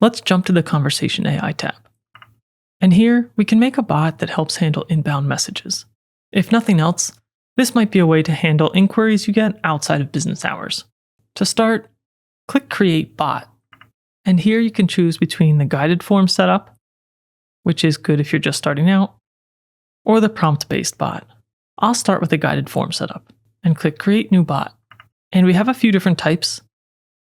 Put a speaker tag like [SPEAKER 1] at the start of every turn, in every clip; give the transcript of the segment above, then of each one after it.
[SPEAKER 1] Let's jump to the Conversation AI tab. And here, we can make a bot that helps handle inbound messages. If nothing else, this might be a way to handle inquiries you get outside of business hours. To start, click Create Bot. And here you can choose between the guided form setup, which is good if you're just starting out, or the prompt-based bot. I'll start with the guided form setup and click Create New Bot. And we have a few different types.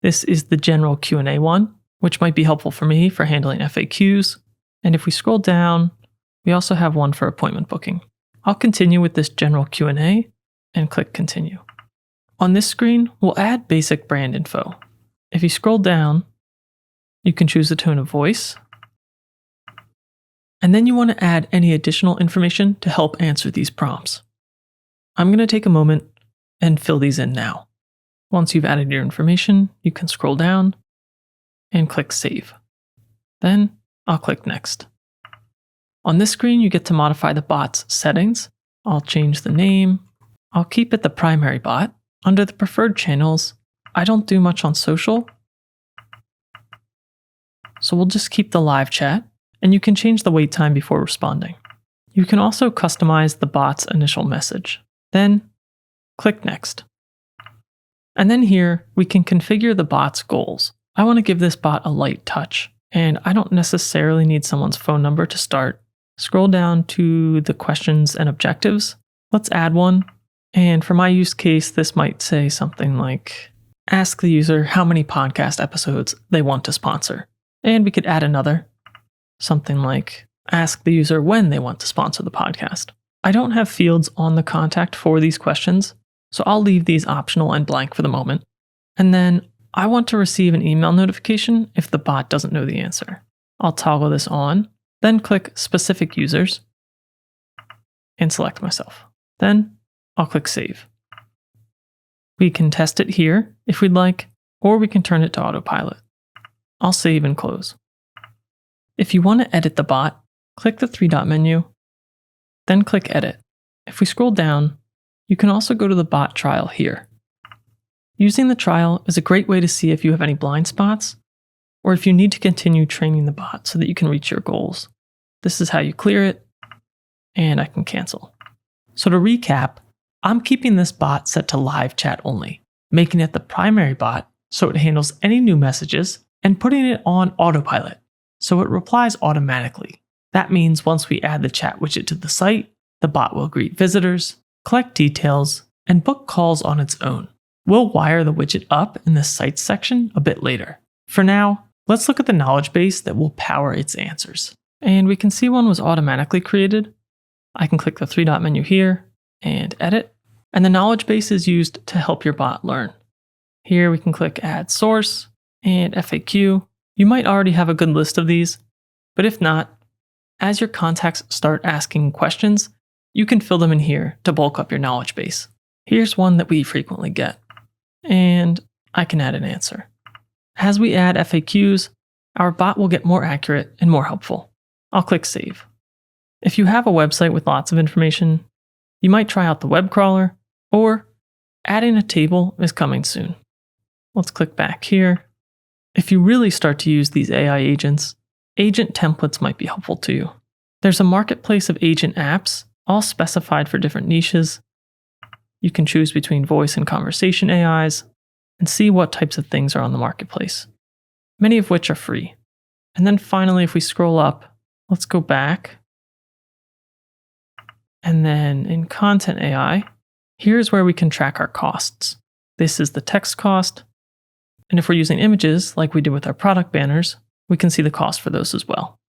[SPEAKER 1] This is the general Q&A one, which might be helpful for me for handling FAQs. And if we scroll down, we also have one for appointment booking. I'll continue with this general Q&A and click Continue. On this screen, we'll add basic brand info. If you scroll down, you can choose the tone of voice. And then you want to add any additional information to help answer these prompts. I'm going to take a moment and fill these in now. Once you've added your information, you can scroll down and click Save. Then I'll click Next. On this screen, you get to modify the bot's settings. I'll change the name. I'll keep it the primary bot. Under the preferred channels, I don't do much on social, so we'll just keep the live chat, and you can change the wait time before responding. You can also customize the bot's initial message. Then click Next. And then here, we can configure the bot's goals. I want to give this bot a light touch, and I don't necessarily need someone's phone number to start. Scroll down to the questions and objectives. Let's add one. And for my use case, this might say something like, ask the user how many podcast episodes they want to sponsor. And we could add another, something like, ask the user when they want to sponsor the podcast. I don't have fields on the contact for these questions, so I'll leave these optional and blank for the moment. And then I want to receive an email notification if the bot doesn't know the answer. I'll toggle this on, then click Specific Users, and select myself. Then I'll click Save. We can test it here if we'd like, or we can turn it to autopilot. I'll save and close. If you want to edit the bot, click the three-dot menu, then click Edit. If we scroll down, you can also go to the bot trial here. Using the trial is a great way to see if you have any blind spots, or if you need to continue training the bot so that you can reach your goals. This is how you clear it, and I can cancel. So to recap, I'm keeping this bot set to live chat only, making it the primary bot so it handles any new messages, and putting it on autopilot so it replies automatically. That means once we add the chat widget to the site, the bot will greet visitors, collect details, and book calls on its own. We'll wire the widget up in the Sites section a bit later. For now, let's look at the knowledge base that will power its answers. And we can see one was automatically created. I can click the three-dot menu here and edit. And the knowledge base is used to help your bot learn. Here we can click Add Source and FAQ. You might already have a good list of these, but if not, as your contacts start asking questions, you can fill them in here to bulk up your knowledge base. Here's one that we frequently get, and I can add an answer. As we add FAQs, our bot will get more accurate and more helpful. I'll click Save. If you have a website with lots of information, you might try out the web crawler, or adding a table is coming soon. Let's click back here. If you really start to use these AI agents, agent templates might be helpful to you. There's a marketplace of agent apps, all specified for different niches. You can choose between voice and conversation AIs, and see what types of things are on the marketplace, many of which are free. And then finally, if we scroll up, let's go back. And then in Content AI, here's where we can track our costs. This is the text cost. And if we're using images like we did with our product banners, we can see the cost for those as well.